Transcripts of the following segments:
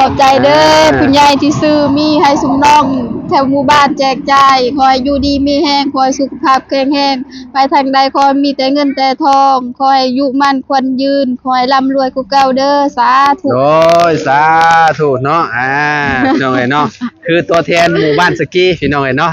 ขอบใจเด้อคุณยายที่ซื้อมีให้สุมน้องแถวหมู่บ้านแจกจ่ายขอให้อยู่ดีมีแห้งขอให้สุขภาพแข็งแรงไปทางใดขอให้มีแต่เงินแต่ทองขอให้อายุมั่นควรยืนขอให้ร่ำรวยกูเก่าเด้อสาธุโอ้ยสาธุเนาะพี่น้องเอ้ยเนาะคือตัวแทนหมู่บ้านสกีพี่น้องเอ้ยเนาะ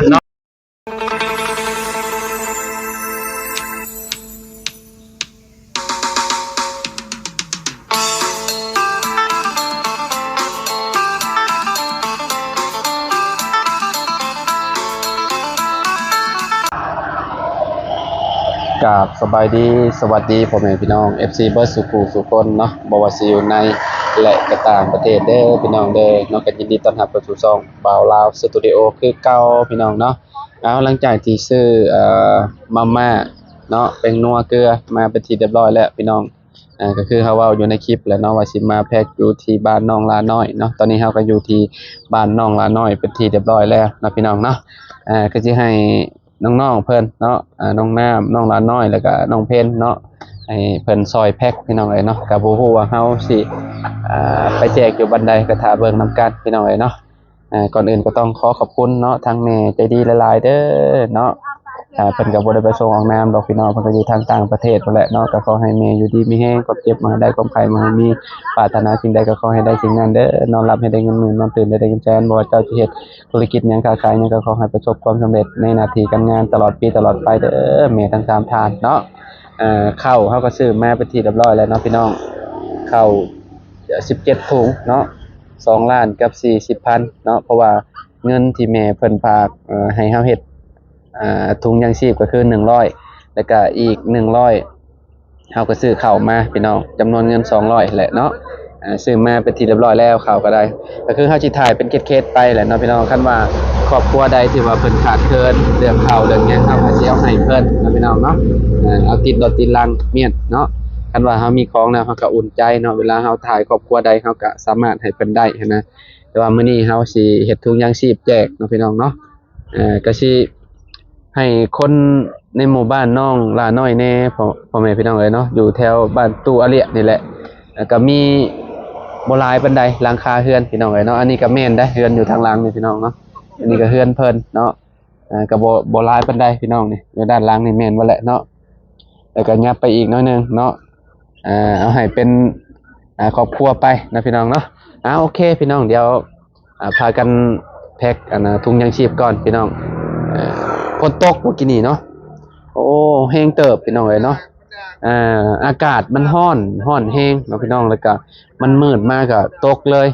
กับสบายดีสวัสดีพ่อแม่พี่น้อง FC เบิร์ดสุขุสุคนเนาะบ่ว่าสิอยู่ในและก็ต่างประเทศเด้อพี่น้องเด้อเนาะก็ยินดีต้อนรับเข้าสู่ช่องบ่าวลาวสตูดิโอคือเก่าพี่น้องเนาะหลังจากที่ซื้อมาม่าเนาะเป็นนัวเกลือมาเป็นที่เรียบร้อยแล้วพี่น้องก็คือเฮาเว้าอยู่ในคลิปแล้วเนาะว่าสิมาแพ็คอยู่ที่บ้านน้องลาน้อยเนาะตอนนี้เฮาก็อยู่ที่บ้านน้องลาน้อยเป็นที่เรียบร้อยแล้วนะพี่น้องเนาะก็สิให้น้องๆเพิ่นเนาะน้องน้ำน้องลาน้อยแล้วก็น้องเพนเนาะให้เพิ่นซอยแพ็คพี่น้องเอ้ยเนาะก็บ่ฮู้ว่าเฮาสิไปแจกอยู่บันไดก็ท่าเบิ่งนํกันพี่น้องเอ้ยเนาะก่อนอื่นก็ต้องขอขอบคุณเนาะทางแม่ใจดีหลายๆเด้อเนาะเพิ่นก็บ่ได้ไปส่งออกน้ำดอกพี่น้องเพิ่นก็อยู่ทางต่างประเทศพุ่นแหละเนาะก็ขอให้แม่อยู่ดีมีแรงความเจ็บมาได้ความไข้มาให้มีปรารถนาสิ่งใดก็ขอให้ได้สิ่งนั้นเด้อนอนหลับให้ได้เงินหมื่นนอนตื่นได้เงินแสนบ่ว่าเจ้าจะเฮ็ดธุรกิจหยังค้าขายหยังก็ขอให้ประสบความสำเร็จในหน้าที่การงานตลอดปีตลอดไปเด้อแม่ทั้ง3ท่านเนาะข้าวเฮาก็ซื้อมาเป็นที่เรียบร้อยแล้วเนาะพี่น้องข้าว17ถุงเนาะ2ล้านกับ40,000เนาะเพราะว่าเงินที่แม่เพิ่นฝากให้เฮาเฮ็ดถุงยังชีพก็คือ100แล้วก็อีก100เฮาก็ซื้อข้าวมาพี่น้องจำนวนเงิน200แหละเนาะซื้อมาเป็นที่เรียบร้อยแล้วข้าวก็ได้ก็คือเฮาสิถ่ายเป็นเคสๆไปแหละเนาะพี่น้องคันว่าครอบครัวใดที่ว่าเพิ่นขาดเคินเรื่องข้าวเรื่องหยังเฮาก็สิเอาให้เพิ่นเนาะพี่น้องเนาะเอาติดรถติดลังเมียนเนาะคันว่าเฮามีของแล้วเฮาก็อุ่นใจเนาะเวลาเฮาถ่ายครอบครัวใดเฮาก็สามารถให้เพิ่นได้นะแต่ว่ามื้อนี้เฮาสิเฮ็ดถุงยังชีพแจกเนาะพี่น้องเนาะก็สิให้คนในหมู่บ้านน้องลาน้อยแน่พ่อแม่พี่น้องเอ้ยเนาะอยู่แถวบ้านตู้อาเลียนี่แหละก็มีบ่หลายปานใดหลังคาเฮือนพี่น้องเอ้ยเนาะอันนี้ก็แม่นได้เฮือนอยู่ทางหลังนี่พี่น้องเนาะอันนี้ก็เฮือนเพิ่นเนาะก็บ่หลายปานใดพี่น้องนี่อยู่ด้านหลังนี่แม่นบ่แหละเนาะแล้วก็ยับไปอีกหน่อยนึงเนาะเอาให้เป็นครอบครัวไปนะพี่น้องเนาะโอเคพี่น้องเดี๋ยวพากันแพ็คถุงยังชีพก่อนพี่น้องฝนตกเมื่อกี้นี่เนาะโอ้แห้งเติบพี่น้องเลยเนาะอากาศมันร้อนแห้งเนาะพี่น้องแล้วก็มันมืดมากก็ตกเลย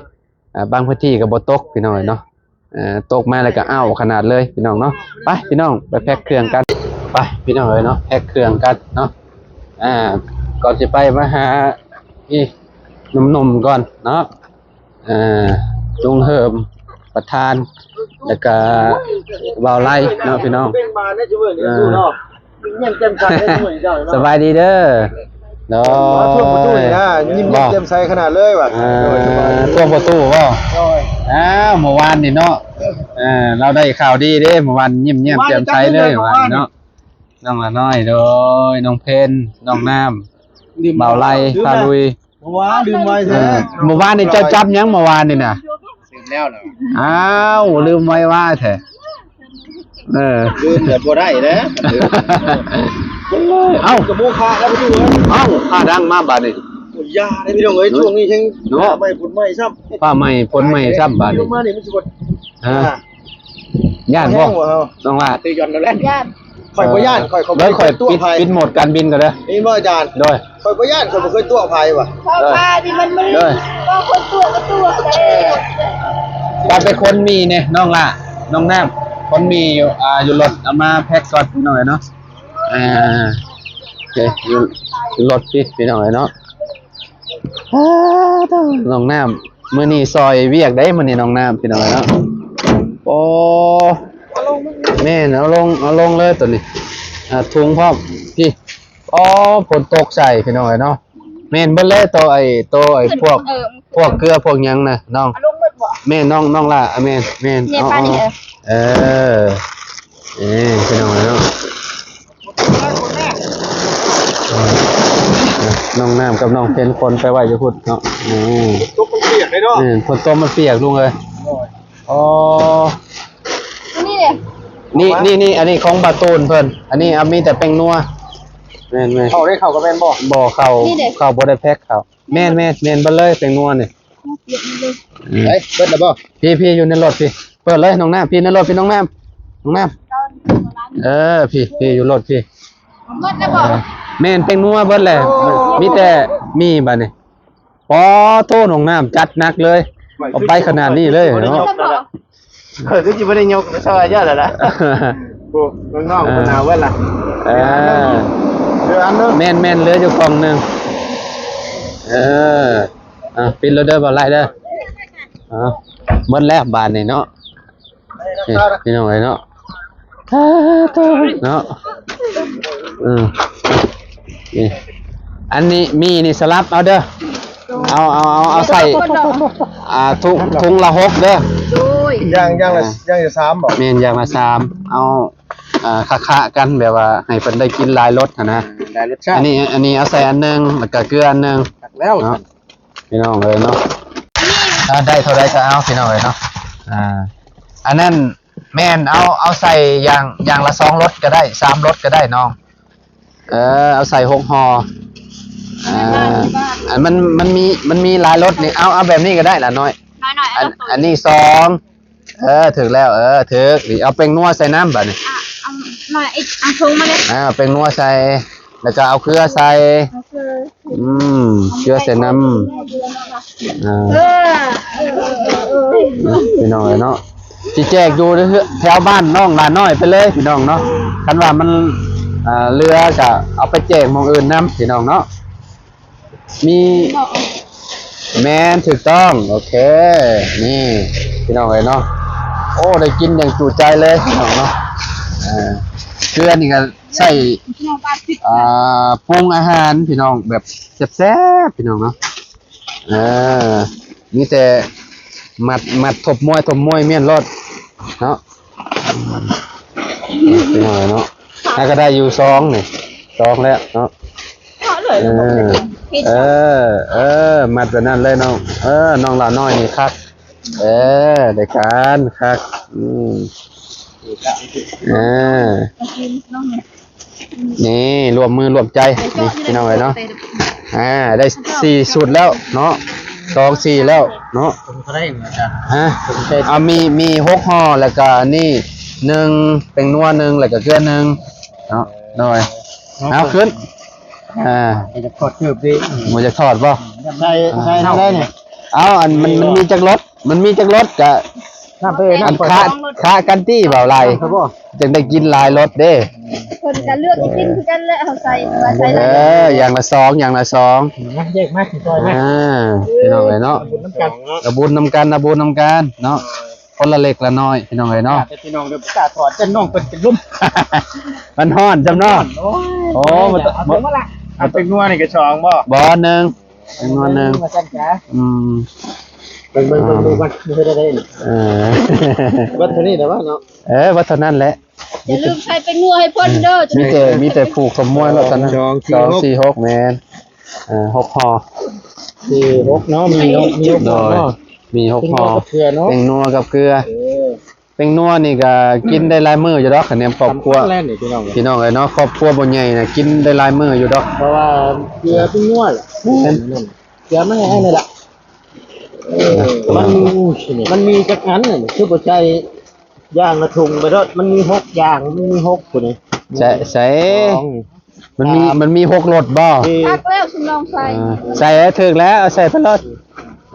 บางพื้นที่ก็บ่ตกพี่น้องเนาะตกมาแล้วก็อ้าวขนาดเลยพี่น้องเนาะไปพี่น้องไปแพ็คเครื่องกันไปพี่น้องเลยเนาะแพ็คเครื่องกันเนาะก่อนจะไปมาหาพี่หนุ่มๆก่อนเนาะลุงเฮิมประธานแล้วก็บ่าวไล่เนาะพี่น้องสบายดีเด้อเนาะท่วมประตูนี่นะยิ้มเต็มใสขนาดเลยว่ะท่วมประตูบ่เมื่อวานนี่เนาะเราได้ข่าวดีเด้เมื่อวานยิ้มแจ่มใสเลยเมื่อวานเนาะน้องละน้อยโดยน้องเพนน้องน้ำบ่าวไล่พาลุยเมื่อวานลืมไว้แท้เมื่อวานนี่เจ้าจับยังเมื่อวานนี่น่ะลืมแล้วเหรอลืมไว้ว่าแท้ลืมแบบบ่ได้นะกระโมคาแล้วพี่ดูผ้าดังมาบาดนี้ยาได้พี่น้องเอ้ยช่วงนี้ยังไม่ผลไม่ซ้ำผ้าใหม่ผลใหม่ซ้ำบาดนี้มานี่มันสิบ่ย่านบ่น้องว่าตีย้อนแล้วแหละข่อยบ่ย่านข่อยตัวภัยปิดโหมดการบินก็เด้อนี่บ่อาจารย์โดยข่อยบ่ย่านข่อยบ่เคยตัวภัยว่ะพาที่มันก็คนตัวก็ตัวตอนเป็นคนมีเนี่ยน้องล่ะน้องน้ำคนมีอยู่รถเอามาแพ็คก่อนหน่อยเนาะโอเคอยู่รถพี่หน่อยเนาะน้องน้ำมื้อนี้ซอยเวียกได้มื้อนี้น้องน้ำพี่หน่อยเนาะโอ้แม่เอาลงเลยตัวนี้ถุงพร้อมพี่ฝนตกใส่พี่หน่อยเนาะแม่นเบิ่เลยตัวไอ้พวกเกลือพวกหยังน่ะน้องแม่น้องล่ะแม่พี่น้องเนาะ น้องน้ำกับน้องเพนคนไปไหวจะพูดเนาะอืม ตุ๊กมันเปียกเลยเนาะ คนต้มมันเปียกลุงเลยอ๋อ นี่เลย นี่อันนี้ของบาตูนเพิ่นอันนี้มีแต่แป้งนัวแม่น เขาได้เข้ากับแม่นบ่ บ่เข้าบ่ได้แพ็คเข้าแม่นเบิดเลยแป้งนัวนี่ เฮ้ยเบิดแล้วบ่ พี่อยู่ในรถพี่เปิดเลยน้องน้ำพี่ในรถพี่น้องน้ำพี่อยู่รถพี่ หมดแล้วบอก แม่นแป้งนัวเบิดแหละมีแต่มีบัดนี้ปอโตน้องน้ำจัดหนักเลยเอาไปขนาดนี้เลยเนาะ คือสิบ่ได้ยกซอยเยอะแล้วล่ะโอ้น้องๆเพิ่นเอาไว้ล่ะอันนึง แม่นเหลืออยู่กล่องหนึงปิดแล้วเด้อบ่ไล่เด้อหมดแล้วบาทนี่เนาะพี่น้องเอ้ยเนาะเนาะนี่อันนี้มีนี่สลับเอาเด้อเอาใส่ถุงละ6เด้อ ย่างละ3บ่ แม่นอย่างละ3เอาคะกันแบบว่าให้เพิ่นได้กินหลายรสนะ ได้รสชาติ อันนี้เอาใส่อันนึงแล้วก็เกลืออันนึง แล้ว เนาะพี่น้องเลยเนาะได้เท่าไรก็เอาพี่น้องเลยเนาะอันนั้นแม่นเอาใส่อย่างละ2รสก็ได้3รสก็ได้น้องเอาใส่6ห่ออันมันมีหลายรสนี่เอาแบบนี้ก็ได้ล่ะน้อยอันนี้2ถึงแล้วถึกนี่เอาแป้งนัวใส่น้ำบัดนี้ เอาหน่อยเอาชงมาเลย แป้งนัวใส่แล้วก็เอาเกลือใส่เกลือใส่น้ำพี่น้องเนาะที่แจกอยู่แถวบ้านน้องหลานน้อยไปเลยพี่น้องเนาะคันว่ามันเรือจะเอาไปแจกหม้องอื่นน้ำพี่น้องเนาะมีแมนถูกต้องโอเคนี่พี่น้องเนาะโอ้ได้กินอย่างจุใจเลยพี่น้องเนาะเกลือนี่ก็ใส่ปรุงอาหารพี่น้องแบบแซ่บๆพี่น้องเนาะนี่แต่มัดถบมวยเมียนรถเนาะพี่น้องเนาะน่าก็ได้อยู่2นี่2แล้วเนาะมัดแบบนั้นเลยน้องน้องหลานน้อยนี่คักได้การคักนี่รวมมือรวมใจนี่พี่น้องเนาะได้4สุดแล้วเนาะ2 4แล้วเนาะมี6ห่อแล้วก็นี่1เป็นนัว1แล้วก็เกลือ1เนาะหน่อยเอาขึ้นจะกดเกือบดิ มันจะทอดป่ะใช่ได้เนี่ย เอาอันมันมีจักรสกะ น้ำเปรี้ยว อันค้ากันตี้เปล่าไรจึงได้กินหลายรสเด้คนจะเลือกกินคือกันแล้วเอาใส่อย่างละ2แยกมากซอยนะพี่น้องเลยเนาะบุญนำกันเนาะคนละเล็กละน้อยพี่น้องเลยเนาะพี่น้องเดี๋ยวกาถอดจะน้องเป็นลุ่ม มันฮ้อนจำเนาะโอ้มันเป็นนัวนี่กระชองบ่1เป็นนัว1เบิ่งดูกันไม่ได้วัดเท่านี้แต่ว่าเนาะวัดเท่านั้นแหละอย่าลืมใส่เป็นนัวให้พ่นเด้อมีแต่ผูกขมวยแล้วตอนนั้น2 4 6แมน6ห่อ6เนาะมี6ห่อมี6ห่อเป็นนัวกับเกลือเป็นนัวนี่ก็กินได้หลายมื้ออยู่ดอกคะแนนครอบครัวพี่น้องเนาะครอบครัวบ่ใหญ่น่ะกินได้หลายมื้ออยู่ดอกเพราะว่าเกลือเป็นนัวแหละเกลือไม่ให้นี่แหละมันมีจักงั้นน่ะคือบ่ใช่ย่างละถุงไปรถมันมี6อย่างมันมี6พุ่นนี่ใส่มันมี6รสบ่ตักแล้วคุณลองใส่ถึกแล้วใส่ไปรส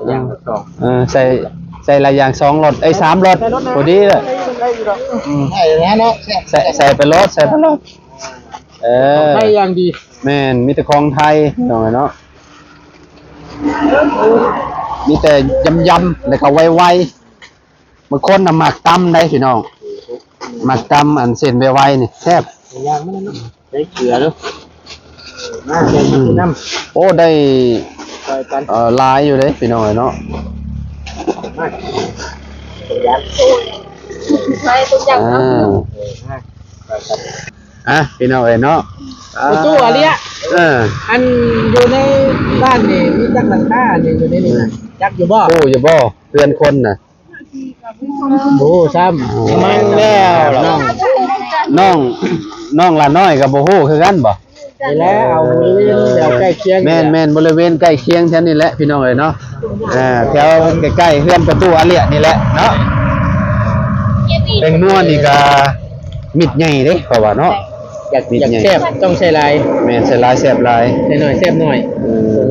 อย่าง2ใส่ละอย่าง2รส3รสพอดีเลยให้เนาะใส่ไปรสให้อย่างดีแม่นมีแต่ของไทยน้องเนาะมีแต่ยำแล้วก็ไวๆบางคนน่ะหมักตำได้พี่น้องหมักตำอันเส้นไวๆนี่แซ่บอย่างมันได้เกลือเนาะน้ำโอ้ได้ลายอยู่เลยพี่น้องเนาะใส่ตุ้มยำพี่น้องเนาะตู้อะไรอ่ะ อันอยู่ในบ้านนี่มีจักหลังคานี่อยู่ในนี่นะจักอยู่บ่ โอ้อยู่บ่เพื่อนคนน่ะ โอ้ซ้ำมันแล้วน้อง น้องละน้อยก็บ่ฮู้คือกันบ่ ไปแล้วเอาบริเวณแถวใกล้เคียง แม่นบริเวณใกล้เคียงแถวนี้แหละพี่น้องเอ้ยเนาะแถวใกล้ๆเฮือนประตูอาเลียนี่แหละเนาะเป็นนัวนี่ก็มิดใหญ่เด้เพราะว่าเนาะ อยากแซ่บต้องใช้ลาย แม่นใส่หลายแซ่บหลาย ใส่หน่อยแซ่บหน่อย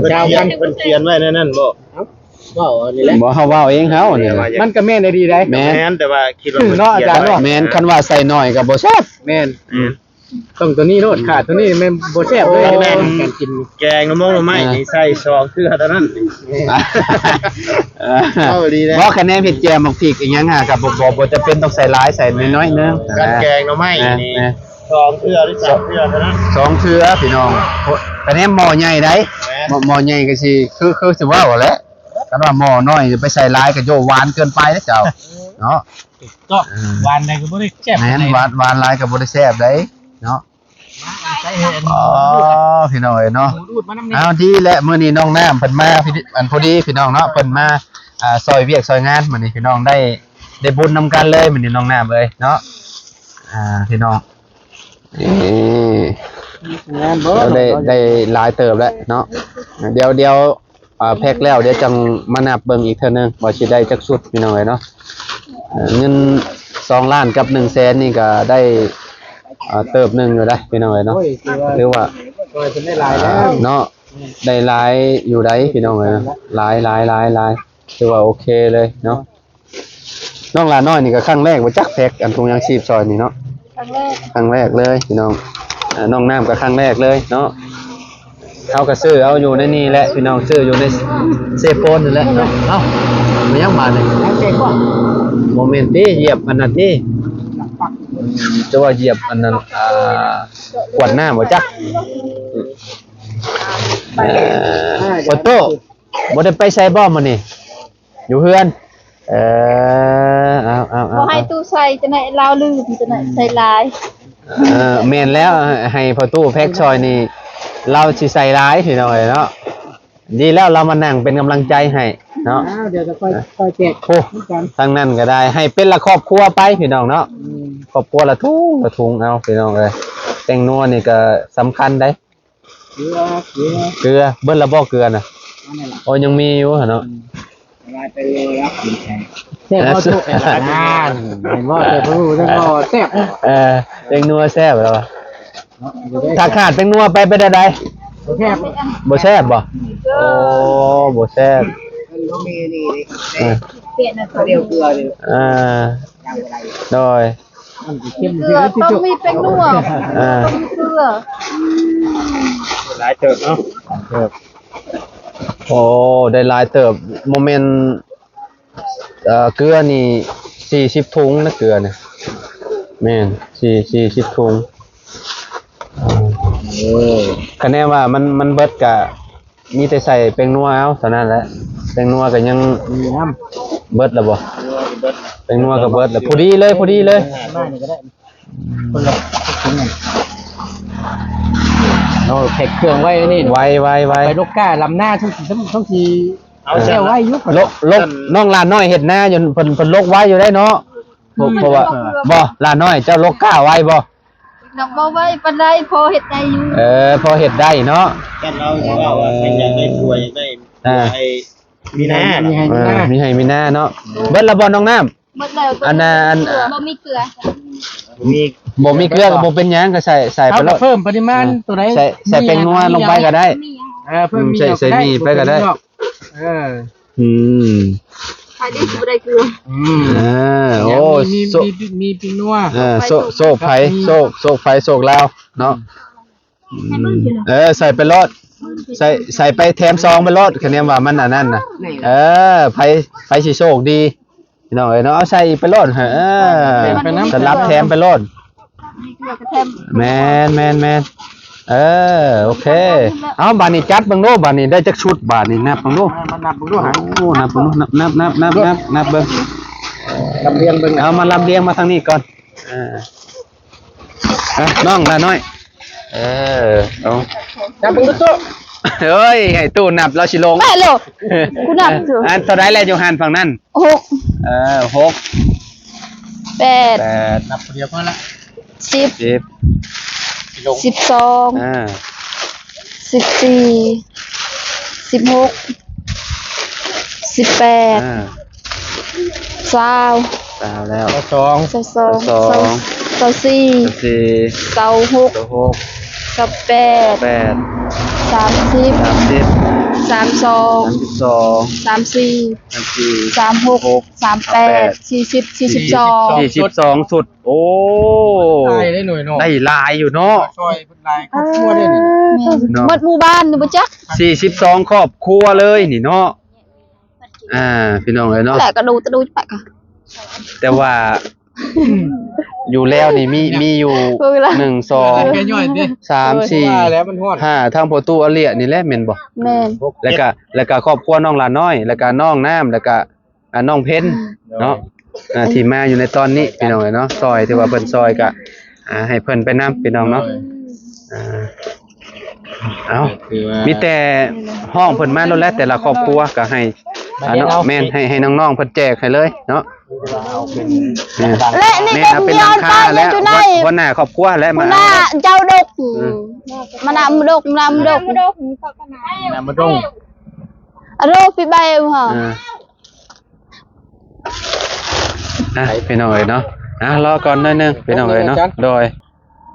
เจ้ากันเพิ่นเขียนไว้ในนั้นบ่บ่นี่แหละ บ่เฮาเว้าเองเฮานี่ มันก็แม่นได้ดีได้ แม่น แต่ว่าคิดว่า เนาะอาจารย์เนาะ แม่นคันว่าใส่น้อยก็บ่แซ่บ แม่นต้องตัวนี้โนดขาดตัวนี้แม่นบ่แซ่บเลยการกิน แกงน้ำมันไม้นี่ใส่ซองคือเท่านั้น เอาดีนะ บ่คะแนนเผ็ดแจ่มบักพริกอีหยังหาก็บ่จะเป็นต้องใส่หลายใส่น้อยๆนึง การแกงน้ำไม้นี่ซองเทื่อหรือสามเทื่อเท่านั้น สองเทื่อพี่น้องคะแนนหม้อใหญ่ได้หม้อใหญ่ก็สิคือสิว่าแหละคันว่าหม้อน้อยจะไปใส่หลายก็โยหวานเกินไปเด้อเจ้าเนาะ ก็หวานได้ก็บ่ได้แซ่บ แม่นหวานหลายก็บ่ได้แซ่บได้เนาะ ใส่เห็น อ๋อพี่น้องเอ้ยเนาะ ดูดมานำนี่ เอาดีแหละมื้อนี้น้องน้ำเพิ่นมาอันพอดีพี่น้องเนาะเพิ่นมาซอยเวียกซอยงานมื้อนี้พี่น้องได้บุญนำกันเลยมื้อนี้น้องน้ำเอ้ยเนาะพี่น้องนี่ งานบ่ เราได้หลายเติบแล้วเนาะเดี๋ยวแพ็คแล้วเดี๋ยวจังมานับเบิ่งอีกเทื่อนึงว่าสิได้จักชุดพี่น้องเอ้ยเนาะเงิน2ล้านกับ100,000นี่ก็ได้เติบหนึงอยู่ได้พี่น้องเอ้ยเนาะ โอ้ยคือว่า หรือว่า ก็จะได้หลายแล้ว เนาะได้หลายอยู่ได้พี่น้องเอ้ยหลายคือว่าโอเคเลยเนาะน้องหลานน้อยนี่ก็ครั้งแรกว่าจักแพ็คอันถุงยางชีพซอยนี่เนาะครั้งแรกเลยพี่น้องน้องน้ำก็ครั้งแรกเลยเนาะเอาก็ซื้อเอาอยู่ในนี่แหละพี่น้องซื้ออยู่ในเซฟโฟนนี่แหละเนาะเอ้าไม่ยังมาเลย แล้วเจ๊ก็ โมเมนต์ที่เหยียบอันนั้นที่จะว่าเหยียบอันนั้นกวาดหน้าบ่จักโอโต้บ่ได้ไปใส่บ่มื้อนี่อยู่เฮือนเอา บ่ให้ตู้ใส่จะไหนลาวลืมจะไหนใส่ลาย แม่นแล้วให้พ่อตู้แพ็กซอยนี่เราสิใส่ร้ายพี่น้องเอ้ยเนาะดีแล้วเรามานั่งเป็นกำลังใจให้เนาะ เดี๋ยวจะค่อยแจก โอ้ทั้งนั้นก็ได้ให้เป็นละครอบครัวไปพี่น้องเนาะครอบครัวละทุงเอาพี่น้องเอ้ยแตงนัวนี่ก็สำคัญได้เกลือเบิ้ลละบ่เกลือน่ะโอ้ยังมีอยู่เนาะ ไปเลยครับแซ่บเข้าทุกงานเห็นว่าแต่ผู้ทั้งก็แซ่บ แตงนัวแซ่บแล้วถ้าขาดแตงนัวไปได้ใด แซ่บ บ่แซ่บบ่โอ้บ่แซ่บ ก็มีนี่ เปลี่ยนนะ เดียวเกลือเลย โดย มันเข้ม เกลือต้องมีเป็นนัวต้องมีเกลือ หลายเติบเนาะ โอ้ได้หลายเติบโมเมนต์เกลือนี่40ถุงนะเกลือเนี่ยแม่น40ถุงคะแนนว่ามันเบิดกะมีแต่ใส่แป้งนัวเอาเท่านั้นแหละแป้งนัวก็ยัง มีน้ เบิดแล้วบ่แป้งนัวก็เบิดแล้วพอดีเลย ำบ้านนี่ก็ได้คนละถุงนึงเราแพ็คเครื่องไว้นี่ ไว ไปลูกก้าลำหน้าทุกทีเอาแช่ไว้ยุบ ลกน้องลานน้อยเฮ็ดหน้าจนเพิ่นลกไว้อยู่ได้เนาะเพราะว่าบ่ลานน้อยเจ้าลกกล้าไว้บ่ ดอกบ่ไว้ปานใดพอเฮ็ดได้อยู่ พอเฮ็ดได้เนาะ กันเราสิว่าใครอยากได้ถ้วยอยากได้ไอ้มีหน้า มีให้หน้า มีหน้าเนาะเบิดละบ่น้องน้ำ หมดแล้ว อันนั้น บ่มีเกลือ มี บ่มีเกลือก็บ่เป็นหยังก็ใส่ไป เอา แล้ว เพิ่มปริมาณตัวไหน ใส่แป้งนัวลงไปก็ได้ มี เพิ่มมี ใส่มีไปก็ได้ อืม ใครได้สิบ่ได้เกลือ โอ้ มีปิ้งนัว โซกไผโซกลาวเนาะใส่ไปรถใส่ไปแถมซองไปรถคะแนนว่ามันอันนั้นน่ะไผสิโชคดีพี่น้องเอ้ยเนาะเอาใส่ไปรถสลับแถมไปรถ มีเกลือกระแทม แมนโอเคเอาบานนี้จัดเบิ่งโลบานนี้ได้จักชุดบานนี้นับเบิ่งโล มันนับดูหา โอ้นับเบิ่งโลนับเบิ่ง ลำเลียงเบิ่ง เอามาลำเลียงมาทางนี้ก่อนน้องละน้อย เอา จับมึงตู้ เฮ้ยให้ตู้นับเราสิลง ไม่หรอกกูนับอยู่ อันเท่าไรแล้วอยู่หันฝั่งนั้น 6 6 8 8 นับคนเดียวพอละ 10 10 12 14 16 18 20 20แล้ว สอง 22 24 4 26 6 28 8 30 30 32 32 34 34 36 38 40 42 42สุดโอ้ ได้ได้หน่วยเนาะ ได้หลายอยู่เนาะ ช่วยเพิ่นลายครอบครัวได้นี่ หมดหมู่บ้านนี่บ่จัก 42ครอบครัวเลยนี่เนาะพี่น้องเอ้ยเนาะ แหละก็ดูไปค่ะ แต่ว่า อยู่แล้วนี่มีอยู่ เพิ่นละ 1 2 แกย่อยดิ 3 ว่าแล้วมันฮอด 4 5ทางประตูอเลียนี่แหละแม่นบ่ แม่น แล้วก็ครอบครัวน้องหลานน้อย แล้วก็น้องน้ำแล้วก็น้องเพ็ญเนาะที่มาอยู่ในตอนนี้พี่น้องเอ้ยเนาะซอยที่ว่าเพิ่นซอยก็ให้เพิ่นไปนํพี่น้องเนาะเอา คือว่า มีแต่ห้องเพิ่นมาแล้วแหละแต่ละครอบครัวก็ให้เนาะแม่นให้น้องๆเพิ่นแจกให้เลยเนาะ เอาเป็น และนี่ แม่ ก็ เอาเป็น ย้ รา อน คา ไป แล้ว อยู่ใน หัวหน้าครอบครัวและ หั มาว หน้าเจ้าดกมันน่ะมดก น้ำมาดง อโรพี่ใบค่ะ พี่น้องเอ้ยเนาะรอก่อนหน่อยนึงพี่น้องเอ้ยเนาะโดย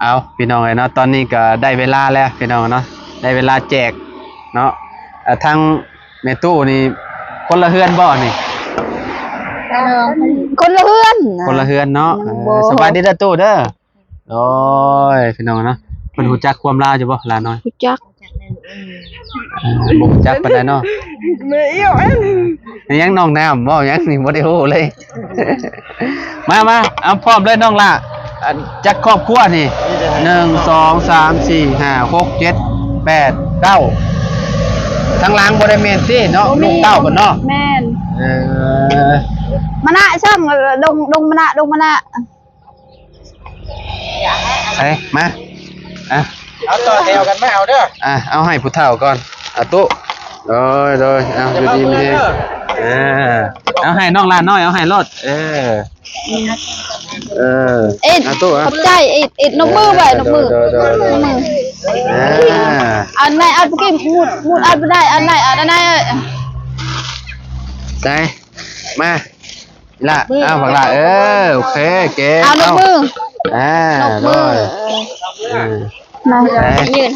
เอาพี่น้องเอ้ยเนาะตอนนี้ก็ได้เวลาแล้วพี่น้องเนาะได้เวลาแจกเนาะทางแม่ตู้นี่คนละเฮือนบ่นี่ คนละเพื่อน คนละเฮือนเนาะ บ่ สบายดีเด้อตู้เด้อโอ้ยพี่น้องเนาะเพิ่นฮู้จักความลาวอยู่บ่หลานน้อย รู้จัก บ่รู้จักปานใดเนาะยังน้องน้ำบ่ยังนี่บ่ได้ฮู้เลย มาเอาพร้อมเลยน้องล่ะจักครอบครัวนี่1 2 3 4 5 6 7 8 9ทั้งหลังบ่ได้แม่นติเนาะลูกเต้าเพิ่นเนาะ แม่น เออ มะนะช่างดงมะนะ ไปมาเอาต่อแถวกันไม่เอาเด้อ เอาให้ผู้เฒ่าก่อนตุ๊โดยเอาอยู่ดีมีเอาให้น้องลานน้อยเอาให้รถเอ็ดตุ๊ ขอบใจเอ็ดนกมือไปนกมืออันไหนอันเมื่อกี้มูดอันไม่ได้อันไหนใจมาละเอาฝักละโอเคเก๋ เอานกมือน กมือมายืน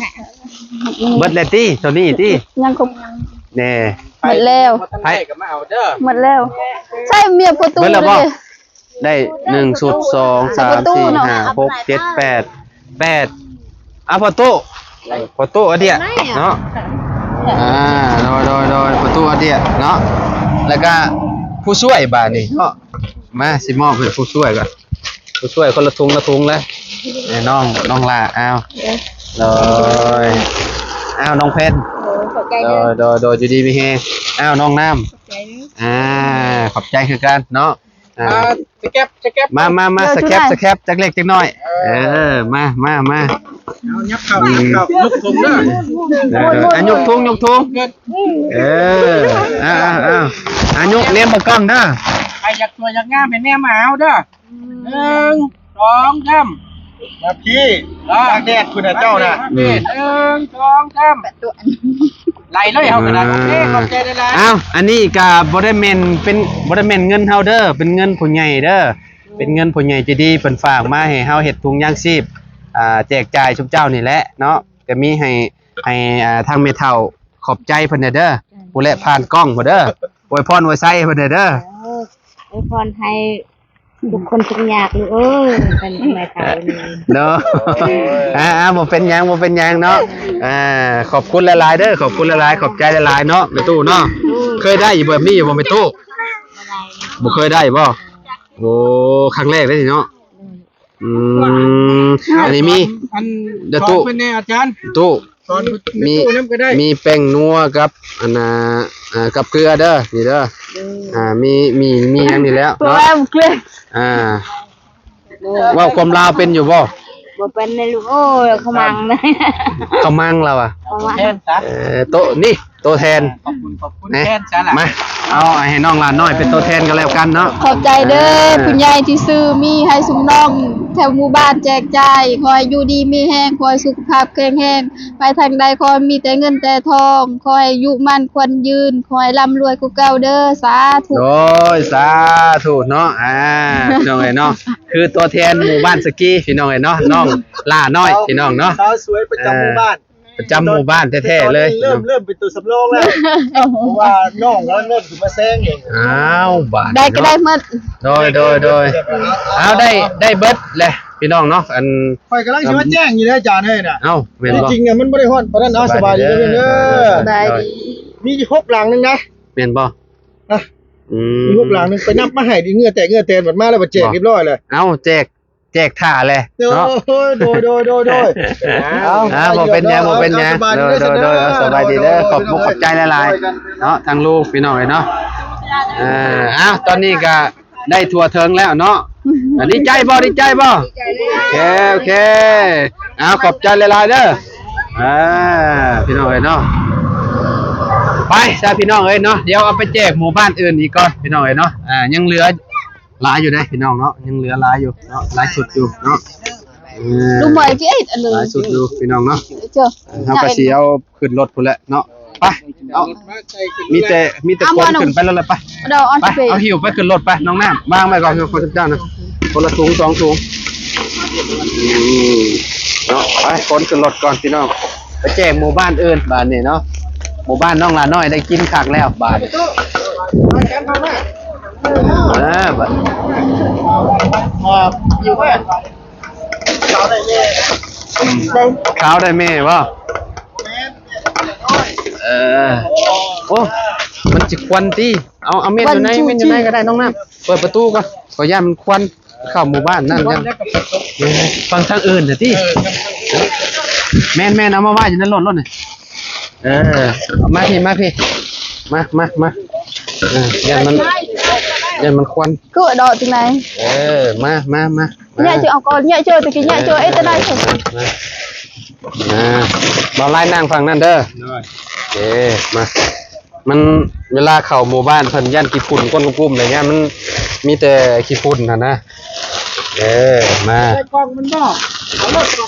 เบิดเลยตี้ตัวนี้ตี้ ยังคง เน่ หมดแล้ว ไปก็มาเอาเด้อ หมดแล้วใช่เมียประตูเลย ได้1 2 3 4 5 6 7 8พอตู้อเดียเนาะโดยประตูอเดียเนาะแล้วก็ผู้ช่วยบาดนี้เนาะมาสิมอบให้ผู้ช่วยก่อนผู้ช่วยคนละทุงแล้วน้องล่ะเอาเลยน้องเพชรโดยอยู่ดีมีเฮน้องน้ำขอบใจคือกันเนาะสแก็บมาสแคปจักเล็กจักน้อยมาเอายับเข้าลุกผมเด้อย กทุ่งยกเลี้ยงมากล้องเด้อ ใครอยากสวยอยากงามเป็นแม่มาเอาเด้อ1 2 3มาพี่ตากแดดคุณน่ะเจ้าน่ะ1 2 3ไหลเลยเฮาก็ได้โอเคขอบใจได้หลายอันนี้ก็บ่ได้แม่นเป็นบ่ได้แม่นเงินเฮาเด้อเป็นเงินผู้ใหญ่เด้อเป็นเงินผู้ใหญ่ใจดีเพิ่นฝากมาให้เฮาเฮ็ดถุงยางชีพแจกจ่ายชุมเจ้านี่แหละเนาะก็มีให้ทางแม่เฒ่าขอบใจเพิ่นเด้อผู้แลผ่านกล้องบ่เด้ออวยพรอวยไสเพิ่นเด้ออวยพรให้ทุกคนทุกอยากลูกเป็นแม่เฒ่านี่เนาะบ่เป็นหยังเนาะขอบคุณหลายๆเด้อขอบคุณหลายๆขอบใจหลายๆเนาะแม่ตู้เนาะเคยได้อยู่แบบนี้อยู่บ่แม่ตู้บ่เคยได้บ่โอ้ครั้งแรกเลยเนาะอันนี้มีเดี๋ยวตู้เป็นแน่อาจารย์ตู้ตอนมีแป้งนัวกับอันกับเกลือเด้อนี่เด้อมีอย่างนี้แล้วเนาะว่าความลาวเป็นอยู่บ่ บ่เป็นเลยลูกโอ้ยเขามังเลย เขามั่งเราอ่ะ เขามัง แทนซะ โต๊ะนี่ตัวแทน ขอบคุณแทนซะล่ะ มาเอาให้น้องหลานน้อยเป็นตัวแทนกันแล้วกันเนาะ ขอบใจเด้อคุณยายที่ซื้อมีให้สุมน้องแถวหมู่บ้านแจกจ่ายคอยอยู่ดีมีแห้งคอยสุขภาพแข็งแรงไปทางใดคอยมีแต่เงินแต่ทองคอยอายุมั่นควรยืนคอยร่ำรวยกูเก่าเด้อสาธุ โอ้ยสาธุเนาะพี่น้องเอ้ยเนาะคือตัวแทนหมู่บ้านสกีพี่น้องเอ้ยเนาะน้องล่าน้อยพี่น้องเนาะ สาวสวยประจำหมู่บ้าน ประจำหมู่บ้านแท้ๆเลย เริ่มเป็นตัวสำรองแล้วเพราะว่าน้องแล้วเริ่มถึงมาแซงเอง อ้าวบาด ได้ก็ได้หมด โดยเอาได้เบิดเลยพี่น้องเนาะอัน คอยกำลังสิมาแจ้งอยู่นะอาจารย์เฮ้ยน่ะ เอ้าแม่นบ่ จริงๆมันบ่ได้ฮ้อนปานนั้นเอาสบายดีเด้อ ได้ดี มี6หลังนึงนะ แม่นบ่ นะ อืม มี6หลังนึงไปนับมาให้ดิเหงื่อแตกบัดมาแล้วบัดแจกเรียบร้อยเลย เอ้าแจกท่าเลย โด เนาะ โดยบ่เป็นหยังโดยเอาสบายดีเด้อขอบคุณขอบใจหลายๆเนาะทางลูกพี่น้องเอ้ยเนาะตอนนี้ก็ได้ทั่วถึงแล้วเนาะดีใจบ่โอเคขอบใจหลายๆเด้อพี่น้องเอ้ยเนาะไปจ้าพี่น้องเอ้ยเนาะเดี๋ยวเอาไปแจกหมู่บ้านอื่นอีกก่อนพี่น้องเอ้ยเนาะยังเหลือหลายอยู่เด้พี่น้องเนาะยังเหลือหลายอยู่เนาะหลายสุดอยู่เนาะ ลูกหมอยพี่เอ็ดอันเลย หลายสุดอยู่พี่น้องเนาะ เจ้า เฮาก็สิเอาขึ้นรถพุ่นแหละเนาะไปเอามีแต่คนขึ้นไปแล้วแหละไป ดอกออน ไป สเปรย์ เอาหิวไปขึ้นรถไปน้องน้ำวางไว้ก่อนคนเจ้านะคนละถุง2ถุงเนาะไปคนขึ้นรถก่อนพี่น้องไปแจ้งหมู่บ้านอื่นบ้านนี้เนาะหมู่บ้านน้องหลาน้อยได้กินคักแล้วบ้านบัด อยู่แม่สาวได้แม่ ข้าวได้แม่บ่โอ้มันจิควันตีเอาเม่นอยู่ไหนก็ได้น้องน้ำเปิดประตูก่อนขอย่ามันควันเข้าหมู่บ้านนั่นกันฟังทางอื่นเถอะตีแม่นเอามาว่าอยู่ในรถนี่มาพี่มายันมันควัน cứ ở đó từ này มา nhẹ chưa còn nhẹ chưa từ cái nhẹ chưa ấy tới đây thôi บ่ไล่นั่งฟังนั่นเด้อโอเคมันเวลาเข้าหมู่บ้านเพิ่นย่านขี้ฝุ่นก้นกุ้มอะไรเงี้ยมันมีแต่ขี้ฝุ่นนะมา กล้องมันบ่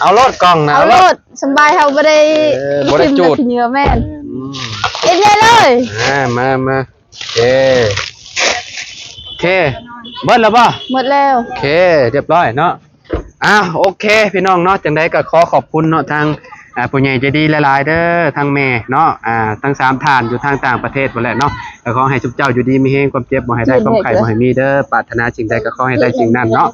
เอารถกล้องนะ áo lột sân bay hầu vào đây bố đây chuột. thì nhớ men em nhẹเลย มาโอเคเบิดแล้วป่ะ หมดแล้ว โอเคเรียบร้อยเนาะโอเคพี่น้องเนาะจังไดก็ขอบคุณเนาะทางผู้ใหญ่ใจดีหลายๆเด้อทางแม่เนาะทั้ง3ท่านอยู่ทางต่างประเทศหมดแหละเนาะก็ขอให้ทุกเจ้าอยู่ดีมีแฮงความเจ็บบ่ให้ได้ความไข้บ่ให้มีเด้อปรารถนาสิ่งใดก็ขอให้ได้สิ่งนั้นเนาะ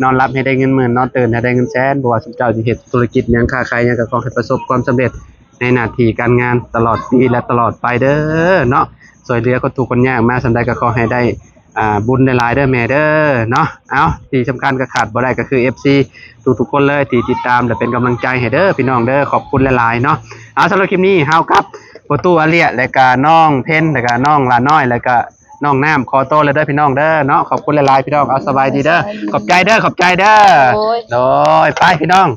นอนรับให้ได้เงินหมื่นนอนตื่นให้ได้เงินแสนบ่ว่าทุกเจ้าสิเฮ็ดธุรกิจหยังค้าขายหยังก็ขอให้ประสบความสำเร็จในหน้าที่การงานตลอดปีและตลอดไปเด้อเนาะช่วยเหลือคนทุกข์คนยากมาสำใดก็ขอให้ได้บุญหลายๆเด้อแม่เด้อเนาะที่สำคัญก็ขาดบ่ได้ก็คือ FC ทุกๆคนเลยที่ติดตามและเป็นกำลังใจให้เด้อพี่น้องเด้อขอบคุณหลายๆเนาะสำหรับคลิปนี้เฮากับประตูอาเลียและก็น้องเพ้นและก็น้องลาน้อยและก็น้องน้ำขอโตเลยเด้อพี่น้องเด้อเนาะขอบคุณหลายๆพี่น้องเอาสบายดีเด้อขอบใจเด้อโดยไปพี่น้อง